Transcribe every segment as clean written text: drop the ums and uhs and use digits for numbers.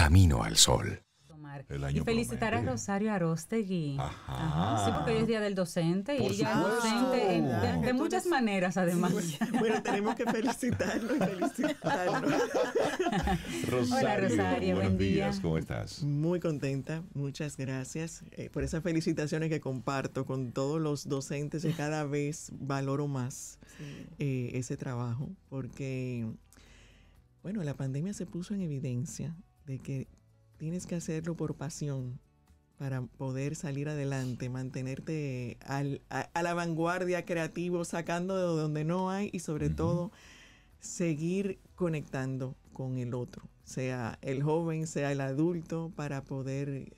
Camino al Sol. El año Y felicitar promete. a Rosario Arostegui. Ajá. Sí, porque hoy es Día del Docente Por y ella es supuesto. docente de Tú muchas eres- maneras, además. Bueno, tenemos que felicitarlo y felicitarlo. Rosario, Hola, Rosario, buenos buen día. días, ¿cómo estás? Muy contenta, muchas gracias por esas felicitaciones que comparto con todos los docentes y cada vez valoro más ese trabajo porque, bueno, la pandemia se puso en evidencia de que tienes que hacerlo por pasión para poder salir adelante, mantenerte a la vanguardia creativo, sacando de donde no hay y sobre todo seguir conectando con el otro, sea el joven, sea el adulto, para poder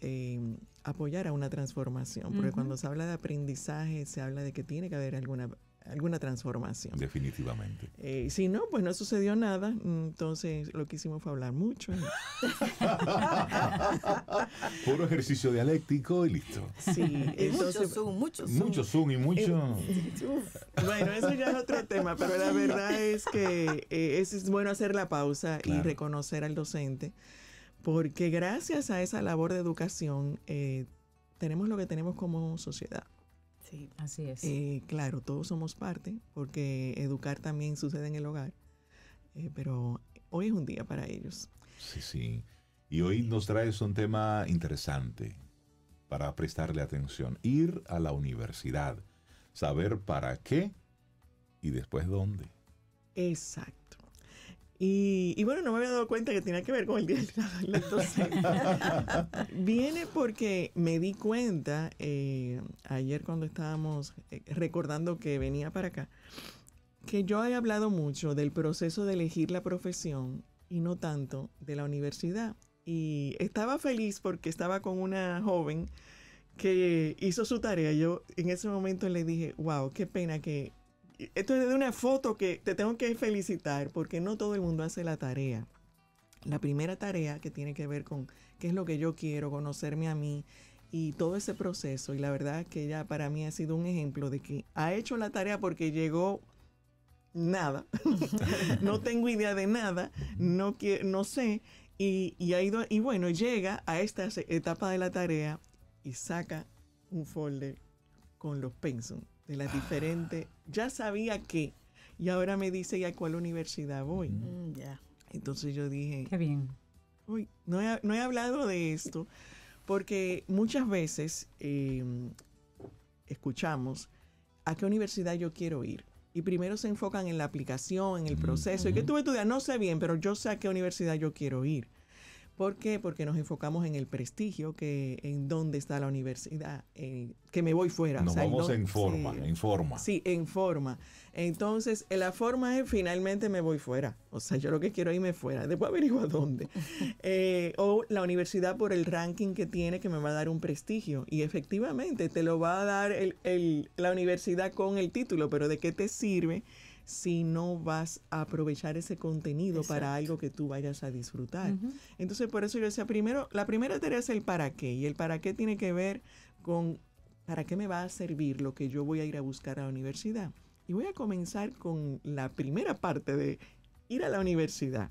apoyar a una transformación. Porque cuando se habla de aprendizaje, se habla de que tiene que haber alguna transformación. Definitivamente. Si no, pues no sucedió nada. Entonces lo que hicimos fue hablar mucho. Puro ejercicio dialéctico y listo. Sí, entonces, Mucho Zoom y mucho... bueno, eso ya es otro tema, pero la verdad es que es bueno hacer la pausa y Claro. reconocer al docente, porque gracias a esa labor de educación tenemos lo que tenemos como sociedad. Sí, así es. Claro, todos somos parte, porque educar también sucede en el hogar, pero hoy es un día para ellos. Sí, sí. Y hoy nos traes un tema interesante para prestarle atención. Ir a la universidad, saber para qué y después dónde. Exacto. Y bueno, no me había dado cuenta que tenía que ver con el día del docente. Viene porque me di cuenta ayer cuando estábamos recordando que venía para acá, que yo he hablado mucho del proceso de elegir la profesión y no tanto de la universidad. Y estaba feliz porque estaba con una joven que hizo su tarea. Yo en ese momento le dije, wow, qué pena que... Esto es de una foto que te tengo que felicitar porque no todo el mundo hace la tarea. La primera tarea que tiene que ver con qué es lo que yo quiero, conocerme a mí y todo ese proceso. Y la verdad que ella para mí ha sido un ejemplo de que ha hecho la tarea porque llegó nada. No tengo idea de nada, no sé. Y ha ido, y bueno, llega a esta etapa de la tarea y saca un folder con los pensum de las diferentes, ya sabía que, y ahora me dice, ¿y a cuál universidad voy? Ya. Entonces yo dije, Qué bien. uy, no he hablado de esto, porque muchas veces escuchamos a qué universidad yo quiero ir. Y primero se enfocan en la aplicación, en el proceso. ¿Y qué tú vas a estudiar? No sé bien, pero yo sé a qué universidad yo quiero ir. ¿Por qué? Porque nos enfocamos en el prestigio, que en dónde está la universidad, que me voy fuera. Nos O sea, vamos no- en forma, sí, en forma. Sí, en forma. Entonces, la forma es finalmente me voy fuera. O sea, yo lo que quiero es irme fuera. Después averiguo a dónde. O la universidad por el ranking que tiene, que me va a dar un prestigio. Y efectivamente, te lo va a dar la universidad con el título, pero ¿de qué te sirve si no vas a aprovechar ese contenido para algo que tú vayas a disfrutar? Entonces, por eso yo decía, primero, la primera tarea es el para qué. Y el para qué tiene que ver con para qué me va a servir lo que yo voy a ir a buscar a la universidad. Y voy a comenzar con la primera parte de ir a la universidad.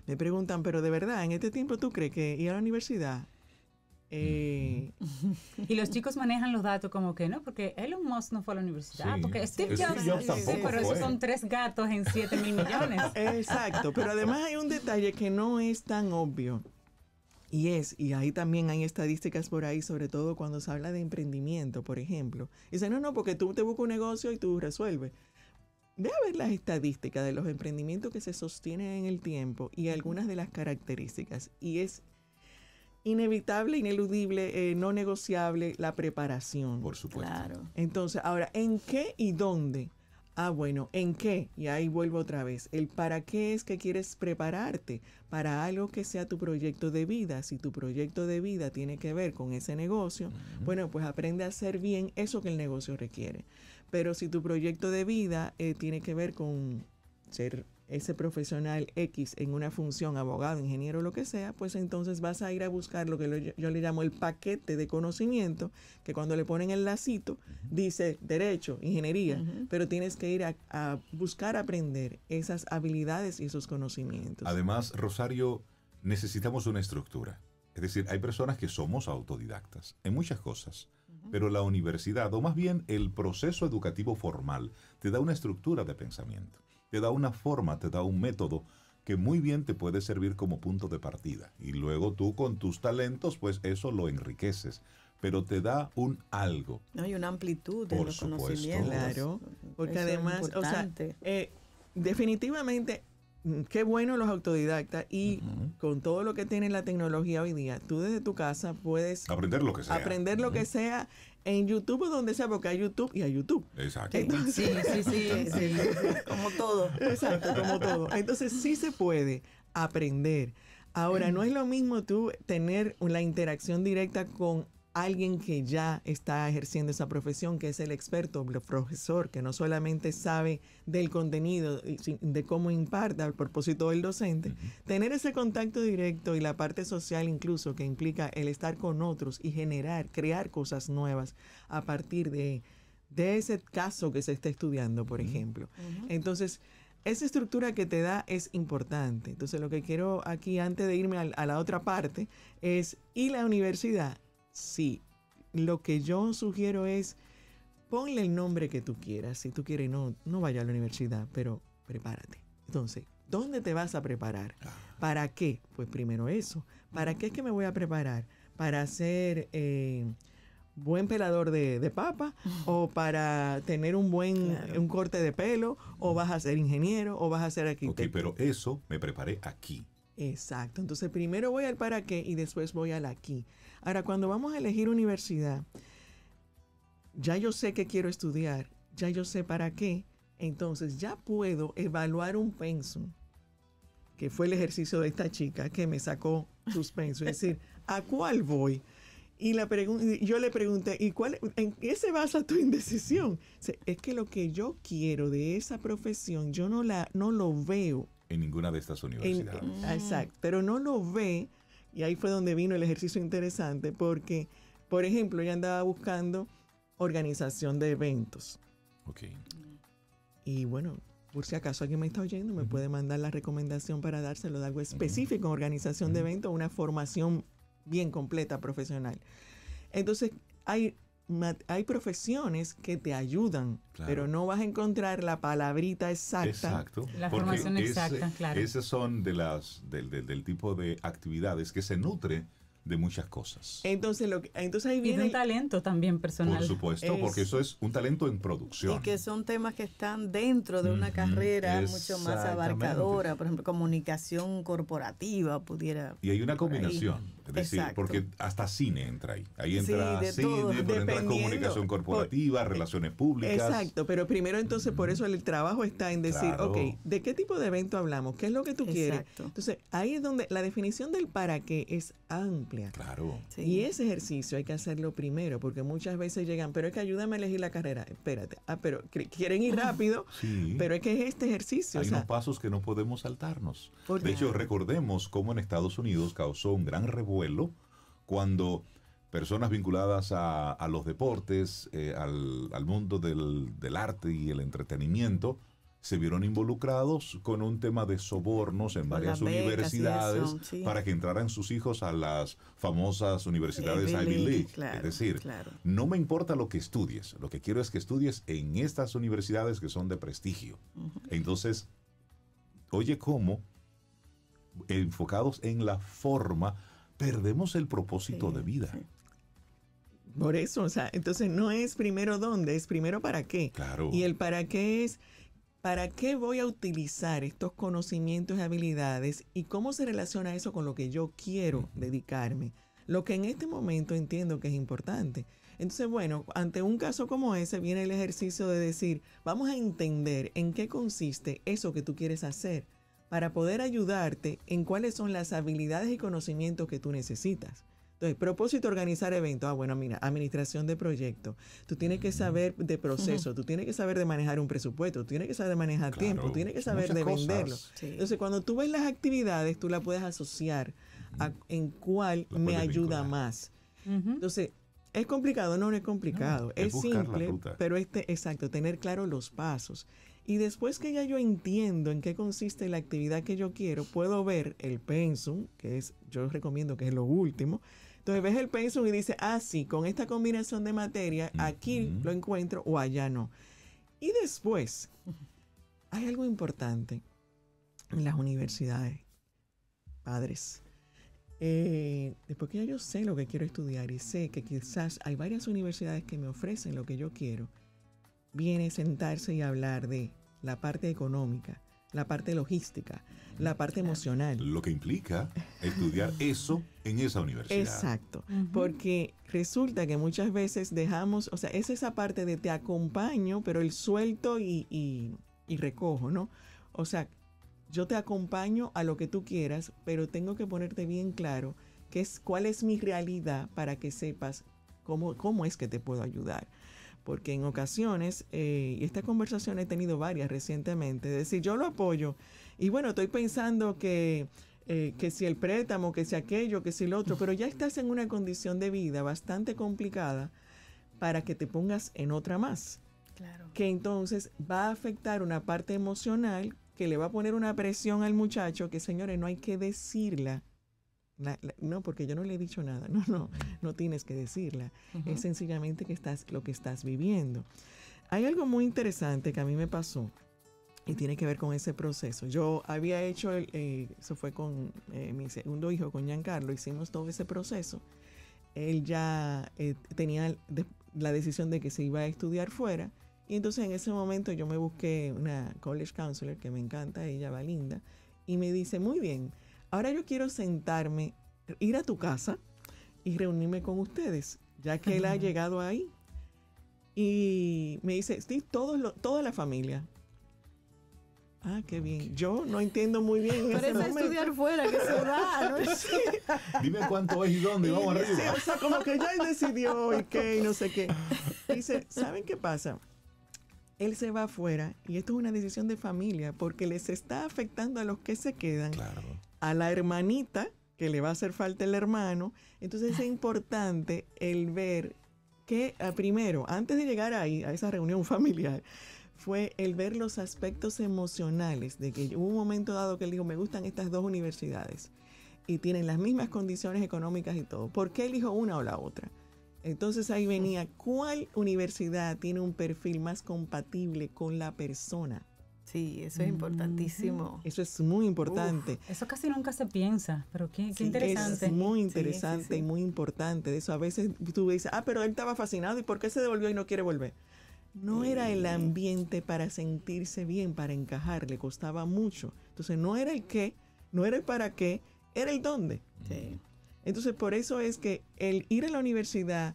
Me preguntan, pero de verdad, en este tiempo tú crees que ir a la universidad... Y los chicos manejan los datos como que no, porque Elon Musk no fue a la universidad, Sí. porque Steve Steve Jobs, Jobs sí, tampoco pero esos fue. son 3 gatos en 7,000 millones. Exacto, pero además hay un detalle que no es tan obvio. Y ahí también hay estadísticas por ahí, sobre todo cuando se habla de emprendimiento, por ejemplo. Dicen, no, porque tú te buscas un negocio y tú resuelves. Ve a ver las estadísticas de los emprendimientos que se sostienen en el tiempo y algunas de las características. Y es inevitable, ineludible, no negociable la preparación. Por supuesto. Claro. Entonces, ahora, ¿en qué y dónde? Ah, bueno, ¿en qué? Y ahí vuelvo otra vez. El para qué es que quieres prepararte para algo que sea tu proyecto de vida. Si tu proyecto de vida tiene que ver con ese negocio, bueno, pues aprende a hacer bien eso que el negocio requiere. Pero si tu proyecto de vida tiene que ver con ser ese profesional X en una función, abogado, ingeniero, lo que sea, pues entonces vas a ir a buscar lo que yo le llamo el paquete de conocimiento, que cuando le ponen el lacito dice derecho, ingeniería, pero tienes que ir a buscar aprender esas habilidades y esos conocimientos. Además, Rosario, necesitamos una estructura. Es decir, hay personas que somos autodidactas en muchas cosas, pero la universidad, o más bien el proceso educativo formal, te da una estructura de pensamiento, te da una forma, te da un método que muy bien te puede servir como punto de partida. Y luego tú con tus talentos, pues eso lo enriqueces, pero te da un algo. No, hay una amplitud de Por los supuesto. conocimientos. Claro, porque Eso es además, o sea, importante. definitivamente, qué bueno los autodidactas y con todo lo que tiene la tecnología hoy día, tú desde tu casa puedes Aprender lo que sea. aprender lo que sea en YouTube o donde sea, porque hay YouTube y hay YouTube. Exacto. Entonces, Sí, como todo. exacto, como todo. Entonces sí se puede aprender. Ahora, no es lo mismo tú tener la interacción directa con alguien que ya está ejerciendo esa profesión, que es el experto, el profesor, que no solamente sabe del contenido, de cómo imparta al propósito del docente, tener ese contacto directo y la parte social incluso que implica el estar con otros y crear cosas nuevas a partir de ese caso que se está estudiando, por ejemplo. Entonces, esa estructura que te da es importante. Entonces, lo que quiero aquí, antes de irme a la otra parte, es, ¿y la universidad? Sí, lo que yo sugiero es ponle el nombre que tú quieras. Si tú quieres, no vaya a la universidad, pero prepárate. Entonces, ¿dónde te vas a preparar? ¿Para qué? Pues primero eso. ¿Para qué es que me voy a preparar? ¿Para ser buen pelador de papa? ¿O para tener un corte de pelo? ¿O vas a ser ingeniero? ¿O vas a ser arquitecto? Ok, pero eso me preparé aquí. Exacto. Entonces, primero voy al para qué y después voy al aquí. Ahora, cuando vamos a elegir universidad, ya yo sé que quiero estudiar, ya yo sé para qué, entonces ya puedo evaluar un pensum, que fue el ejercicio de esta chica que me sacó sus pensum, es decir, ¿a cuál voy? Y yo le pregunté, ¿en qué se basa tu indecisión? Es que lo que yo quiero de esa profesión, yo no lo veo En ninguna de estas universidades. Exacto, pero no lo ve, y ahí fue donde vino el ejercicio interesante, porque, por ejemplo, ella andaba buscando organización de eventos. Ok. Y bueno, por si acaso alguien me está oyendo, me puede mandar la recomendación para dárselo de algo específico en organización de eventos, una formación bien completa profesional. Entonces, hay profesiones que te ayudan, Claro. pero no vas a encontrar la palabrita exacta. Exacto. La Porque formación exacta, claro. Esas son del tipo de actividades que se nutre de muchas cosas. Entonces, ahí Y de viene un talento también personal. Por supuesto, porque eso es un talento en producción. Y que son temas que están dentro de una carrera mucho más Exactamente. abarcadora, por ejemplo, comunicación corporativa pudiera. Y hay una por ahí. combinación, es decir, Exacto. porque hasta cine entra ahí. Ahí Sí, entra de cine, todo. pero entra Dependiendo. comunicación corporativa, relaciones públicas. Exacto, pero primero entonces por eso el trabajo está en decir, Claro. ok, ¿de qué tipo de evento hablamos? ¿Qué es lo que tú quieres? Exacto. Entonces ahí es donde la definición del para qué es amplia. Claro. Sí. Y ese ejercicio hay que hacerlo primero, porque muchas veces llegan, pero es que ayúdame a elegir la carrera. Espérate, pero quieren ir rápido, Sí. pero es que es este ejercicio. Hay o sea, unos pasos que no podemos saltarnos. ¿por De qué? hecho, recordemos cómo en Estados Unidos causó un gran revuelo cuando personas vinculadas a los deportes, al mundo del arte y el entretenimiento, se vieron involucrados con un tema de sobornos en Con varias las becas y universidades eso, sí. para que entraran sus hijos a las famosas universidades Ivy League. claro, Es decir, claro. no me importa lo que estudies, lo que quiero es que estudies en estas universidades que son de prestigio. Entonces, oye cómo, enfocados en la forma, perdemos el propósito Sí, de vida. sí. Por eso, o sea, entonces no es primero dónde, es primero para qué. Claro. Y el para qué es, ¿para qué voy a utilizar estos conocimientos y habilidades? ¿Y cómo se relaciona eso con lo que yo quiero dedicarme? Lo que en este momento entiendo que es importante. Entonces, bueno, ante un caso como ese viene el ejercicio de decir, vamos a entender en qué consiste eso que tú quieres hacer para poder ayudarte en cuáles son las habilidades y conocimientos que tú necesitas. Entonces, propósito, organizar eventos. Bueno, mira, administración de proyectos. Tú tienes que saber de proceso, tú tienes que saber de manejar un presupuesto, tú tienes que saber de manejar Claro, tiempo, tú tienes que son saber muchas de cosas. venderlo. Sí. Entonces, cuando tú ves las actividades, tú las puedes asociar en cuál La me puedes ayuda vincular. más. Ujú. Entonces, ¿es complicado? No, no es complicado. No, es es buscar la simple, ruta. pero exacto, tener claro los pasos. Y después que ya yo entiendo en qué consiste la actividad que yo quiero, puedo ver el pensum, que es, yo recomiendo que es lo último. Entonces ves el pensum y dices, sí, con esta combinación de materia, aquí lo encuentro o allá no. Y después, hay algo importante en las universidades, padres. Después que ya yo sé lo que quiero estudiar y sé que quizás hay varias universidades que me ofrecen lo que yo quiero, viene sentarse y hablar de la parte económica, la parte logística, la parte emocional. Lo que implica estudiar eso en esa universidad. Exacto, porque resulta que muchas veces dejamos, o sea, es esa parte de te acompaño, pero el suelto y recojo, ¿no? O sea, yo te acompaño a lo que tú quieras, pero tengo que ponerte bien claro cuál es mi realidad para que sepas cómo es que te puedo ayudar. Porque en ocasiones, y esta conversación he tenido varias recientemente, de decir, yo lo apoyo, y bueno, estoy pensando que si el préstamo, que si aquello, que si lo otro, pero ya estás en una condición de vida bastante complicada para que te pongas en otra más. Claro. Que entonces va a afectar una parte emocional que le va a poner una presión al muchacho que, señores, no hay que decirla. No, porque yo no le he dicho nada. No tienes que decirla. Es sencillamente lo que estás viviendo. Hay algo muy interesante que a mí me pasó y tiene que ver con ese proceso. Yo había hecho, eso fue con mi segundo hijo, con Giancarlo, hicimos todo ese proceso. Él ya tenía la decisión de que se iba a estudiar fuera, y entonces en ese momento yo me busqué una college counselor que me encanta, ella va linda, y me dice, muy bien, ahora yo quiero sentarme, ir a tu casa y reunirme con ustedes, ya que él ha llegado ahí. Y me dice, sí, toda la familia. Qué bien. Yo no entiendo muy bien. Pero es estudiar fuera que se da, ¿no? Sí. Dime cuánto es y dónde, y vamos arriba. Sí, o sea, como que ya él decidió y qué, y no sé qué. Dice, ¿saben qué pasa? Él se va afuera y esto es una decisión de familia porque les está afectando a los que se quedan, Claro. a la hermanita, que le va a hacer falta el hermano. Entonces es importante el ver que, primero, antes de llegar ahí, a esa reunión familiar, fue el ver los aspectos emocionales de que hubo un momento dado que él dijo, me gustan estas dos universidades y tienen las mismas condiciones económicas y todo. ¿Por qué elijo una o la otra? Entonces ahí venía, ¿cuál universidad tiene un perfil más compatible con la persona? Sí, eso es importantísimo. Eso es muy importante. Eso casi nunca se piensa, pero qué interesante. Es muy interesante Sí. y muy importante. De eso a veces tú dices, pero él estaba fascinado, ¿y por qué se devolvió y no quiere volver? No era el ambiente para sentirse bien, para encajar, le costaba mucho. Entonces no era el qué, no era el para qué, era el dónde. Sí. Entonces por eso es que el ir a la universidad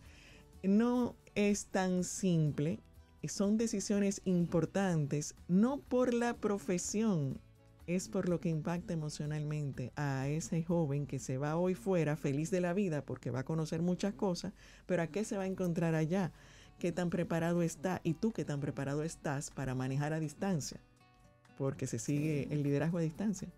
no es tan simple, son decisiones importantes, no por la profesión, es por lo que impacta emocionalmente a ese joven que se va hoy fuera feliz de la vida porque va a conocer muchas cosas, pero ¿a qué se va a encontrar allá? ¿Qué tan preparado está? Y tú, ¿qué tan preparado estás para manejar a distancia? Porque se sigue el liderazgo a distancia.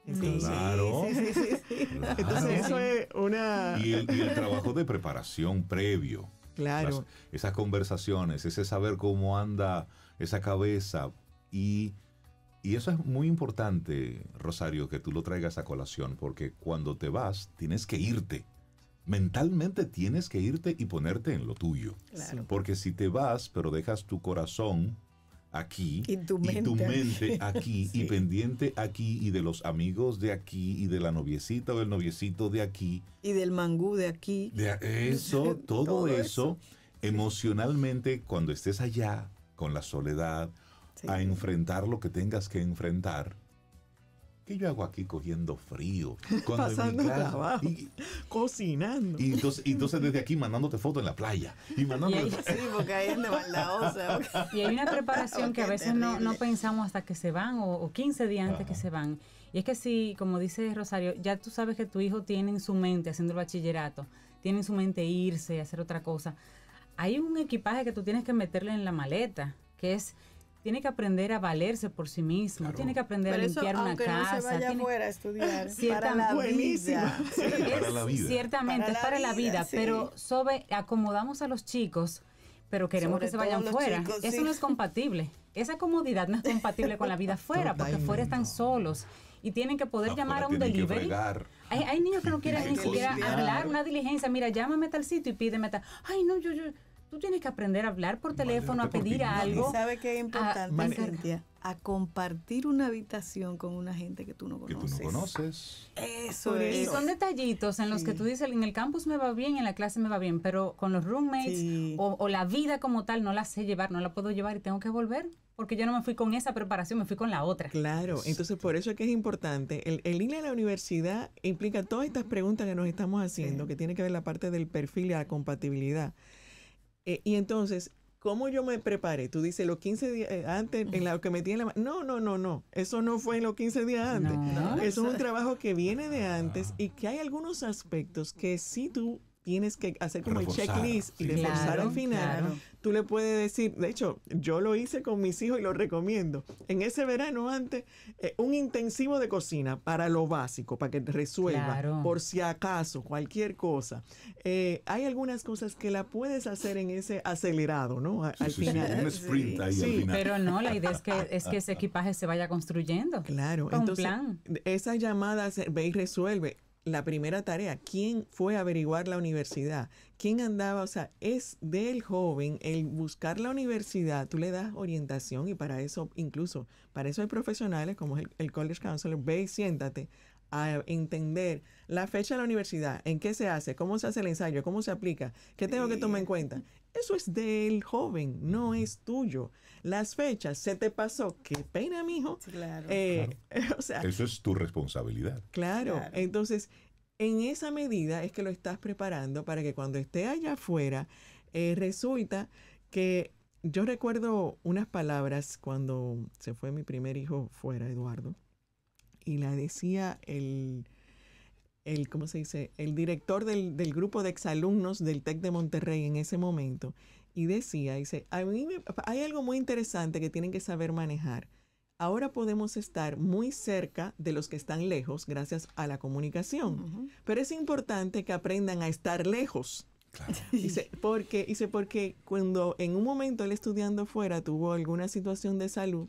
Entonces, Claro. Sí. entonces eso es una... Y el trabajo de preparación previo. Claro. Esas conversaciones, ese saber cómo anda esa cabeza. Y eso es muy importante, Rosario, que tú lo traigas a colación, porque cuando te vas, tienes que irte. Mentalmente tienes que irte y ponerte en lo tuyo. Claro. Porque si te vas, pero dejas tu corazón aquí Y tu mente mente aquí Sí. y pendiente aquí y de los amigos de aquí y de la noviecita o el noviecito de aquí, Y del mangú de aquí. de eso, todo Todo eso, emocionalmente, cuando estés allá con la soledad, Sí. a enfrentar lo que tengas que enfrentar. ¿Qué yo hago aquí cogiendo frío? Cuando en mi Pasando casa- trabajo. Cocinando. y entonces desde aquí mandándote fotos en la playa. Y mandándote Y Sí, porque hay gente maldadosa. Y hay una preparación que a Qué veces no terrible. pensamos hasta que se van o 15 días antes Ajá. que se van. Y es que si, como dice Rosario, ya tú sabes que tu hijo tiene en su mente, haciendo el bachillerato, tiene en su mente irse, hacer otra cosa. Hay un equipaje que tú tienes que meterle en la maleta, que es, tiene que aprender a valerse por sí mismo, Claro. tiene que aprender Pero a eso, limpiar una aunque casa. no se vaya tiene- afuera a estudiar, Cierta- para la Buenísima. vida. para la vida. Ciertamente, Para es para la la vida, vida, sí. pero acomodamos a los chicos pero queremos Sobre que se vayan todo los fuera. chicos, Eso sí. no es compatible. Esa comodidad no es compatible con la vida afuera, porque afuera están solos y tienen que poder Afuera llamar a un tienen que delivery. fregar. Hay niños que no quieren Hay ni que siquiera limpiar. hablar una diligencia. Mira, llámame a tal sitio y pídeme tal. Ay, no, tú tienes que aprender a hablar por teléfono, a Valerte por ti pedir mismo. algo. ¿Y sabe qué es importante, a- Cintia? A compartir una habitación con una gente que tú no Que conoces. tú no conoces. Eso Por Y es. eso. son detallitos en los que Sí. tú dices, en el campus me va bien, en la clase me va bien, pero con los roommates Sí. o la vida como tal no la sé llevar, no la puedo llevar y tengo que volver, porque yo no me fui con esa preparación, me fui con la otra. Claro, entonces por eso es que es importante. El ir a la universidad implica todas estas preguntas que nos estamos haciendo, que tiene que ver la parte del perfil y la compatibilidad. Y entonces, ¿cómo yo me preparé? Tú dices, los 15 días antes, en lo que metí en la... No. Eso no fue en los 15 días antes. No. Eso es un trabajo que viene de antes y que hay algunos aspectos que sí tú tienes que hacer como Reforzar, el checklist y sí. reforzar Claro, al final. claro. Tú le puedes decir, de hecho, yo lo hice con mis hijos y lo recomiendo. En ese verano antes, un intensivo de cocina para lo básico, para que resuelva, Claro. por si acaso, cualquier cosa. Hay algunas cosas que la puedes hacer en ese acelerado, ¿no? Al Sí, final. un sprint ahí Sí, al final. Pero no, la idea es que ese equipaje se vaya construyendo. Claro, Con un entonces plan. esa llamada ve y resuelve. La primera tarea, ¿quién fue a averiguar la universidad? ¿Quién andaba? O sea, es del joven el buscar la universidad. Tú le das orientación y para eso, incluso, para eso hay profesionales como es el College Counselor. Ve y siéntate a entender la fecha de la universidad, en qué se hace, cómo se hace el ensayo, cómo se aplica, qué tengo que tomar en cuenta. Eso es del joven, no es tuyo. Las fechas, se te pasó, qué pena, mijo. Sí, claro. O sea, Eso es tu responsabilidad. claro. Claro. Entonces, en esa medida es que lo estás preparando para que cuando esté allá afuera, resulta que yo recuerdo unas palabras cuando se fue mi primer hijo fuera, Eduardo, y la decía ¿cómo se dice? El director del grupo de exalumnos del TEC de Monterrey en ese momento, y dice, hay algo muy interesante que tienen que saber manejar. Ahora podemos estar muy cerca de los que están lejos gracias a la comunicación, pero es importante que aprendan a estar lejos. Claro. Dice, porque cuando en un momento él estudiando fuera tuvo alguna situación de salud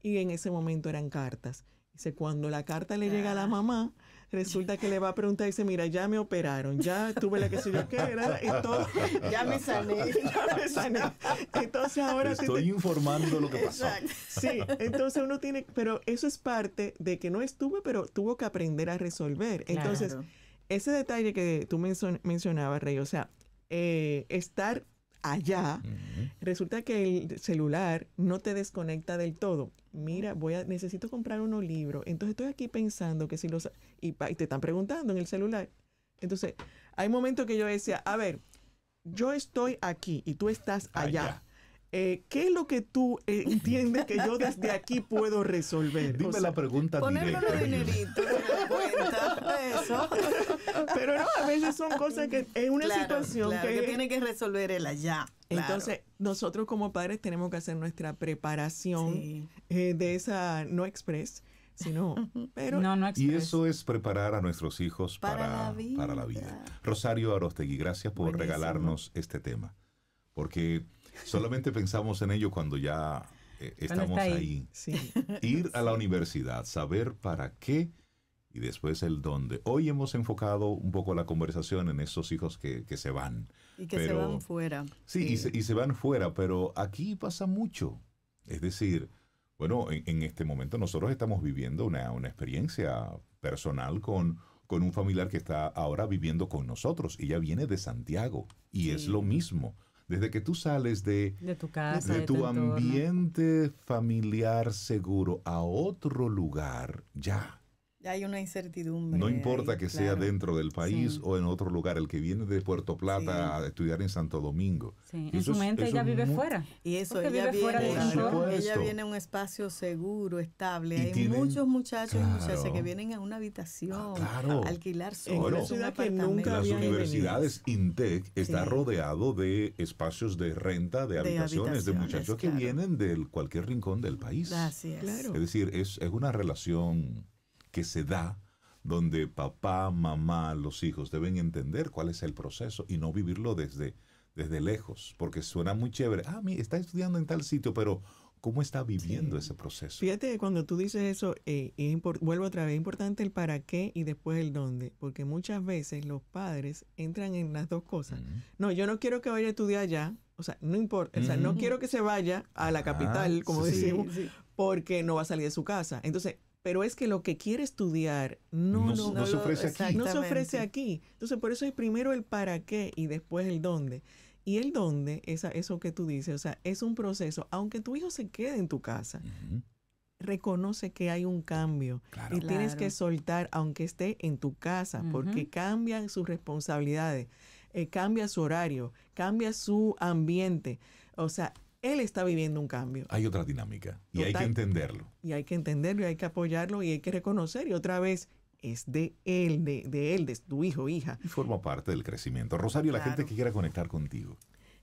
y en ese momento eran cartas. Dice, cuando la carta le llega a la mamá, resulta que le va a preguntar y dice, mira, ya me operaron, ya tuve la que sé yo qué era, y todo. Ya me sané. Ya me sané. Entonces ahora... Te estoy informando lo que pasó. Exacto. Sí, entonces uno tiene, pero eso es parte de que no estuve, pero tuvo que aprender a resolver. Entonces, Claro. ese detalle que tú mencionabas, Rey, o sea, estar allá, resulta que el celular no te desconecta del todo. Mira, necesito comprar unos libros. Entonces estoy aquí pensando que si los... Y te están preguntando en el celular. Entonces, hay momentos que yo decía, a ver, yo estoy aquí y tú estás allá. ¿Qué es lo que tú entiendes que yo desde aquí puedo resolver? Dime O sea, la pregunta Ponerme directa. los dineritos en la cuenta. Eso. pero no, a veces son cosas que es una Claro, situación claro, que... que tiene que resolver el allá. Claro. Entonces, nosotros como padres tenemos que hacer nuestra preparación Sí. de esa, no express, sino, pero No, no Y express. eso es preparar a nuestros hijos Para para la la vida. vida. Rosario Arostegui, gracias por Buenísimo. regalarnos este tema. Porque solamente pensamos en ello cuando ya estamos está ahí. ahí. sí, Ir a la universidad, saber para qué y después el dónde. Hoy hemos enfocado un poco la conversación en esos hijos que se van. Y que Pero- se van fuera. Sí, y se van fuera, pero aquí pasa mucho. Es decir, bueno, en este momento nosotros estamos viviendo una experiencia personal con un familiar que está ahora viviendo con nosotros. Ella viene de Santiago y es Sí. lo mismo. Desde que tú sales de De tu casa, tu entorno. ambiente familiar seguro a otro lugar, ya. Ya hay una incertidumbre. No importa ahí, que sea claro. dentro del país Sí. o en otro lugar, el que viene de Puerto Plata Sí. a estudiar en Santo Domingo. Sí, Y en eso su es- mente eso ella es vive muy- fuera. Y eso, Porque ella vive fuera viene, del entorno. ella supuesto. viene a un espacio seguro, estable. Y Hay tienen- muchos muchachos y muchachas claro. que vienen a una habitación, Claro. a alquilar En solos, una un ciudad que apartamento. nunca Las habían universidades INTEC está Sí. rodeado de espacios de renta, de habitaciones, de muchachos que claro. vienen de cualquier rincón del país. Así es. Claro. Es decir, es una relación que se da donde papá, mamá, los hijos deben entender cuál es el proceso y no vivirlo desde desde lejos, porque suena muy chévere. Ah, mira, está estudiando en tal sitio, pero ¿cómo está viviendo ese proceso? Fíjate que cuando tú dices eso, vuelvo otra vez, es importante el para qué y después el dónde, porque muchas veces los padres entran en las dos cosas. No, yo no quiero que vaya a estudiar allá, o sea, no importa, o sea, no quiero que se vaya a la capital, como decimos, porque no va a salir de su casa. Entonces, pero es que lo que quiere estudiar no se ofrece aquí. No se ofrece aquí. Entonces, por eso es primero el para qué y después el dónde. Y el dónde, eso que tú dices, o sea, es un proceso. Aunque tu hijo se quede en tu casa, reconoce que hay un cambio. Claro. Y tienes que soltar, aunque esté en tu casa, porque cambian sus responsabilidades, cambia su horario, cambia su ambiente. O sea, él está viviendo un cambio. Hay otra dinámica y Total. hay que entenderlo. Y hay que entenderlo, y hay que apoyarlo, y hay que reconocer. Y otra vez, es de él, de tu hijo o hija. Y forma parte del crecimiento. Rosario, la gente que quiera conectar contigo.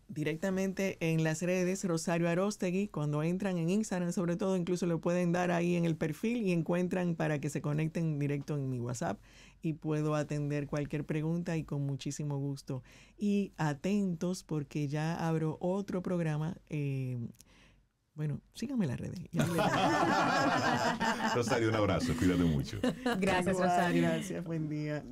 Directamente en las redes, Rosario Aróstegui, cuando entran en Instagram sobre todo, incluso lo pueden dar ahí en el perfil y encuentran para que se conecten directo en mi WhatsApp y puedo atender cualquier pregunta y con muchísimo gusto. Y atentos porque ya abro otro programa. Bueno, síganme en las redes. Rosario, un abrazo, cuídate mucho. Gracias, Rosario. Gracias, buen día.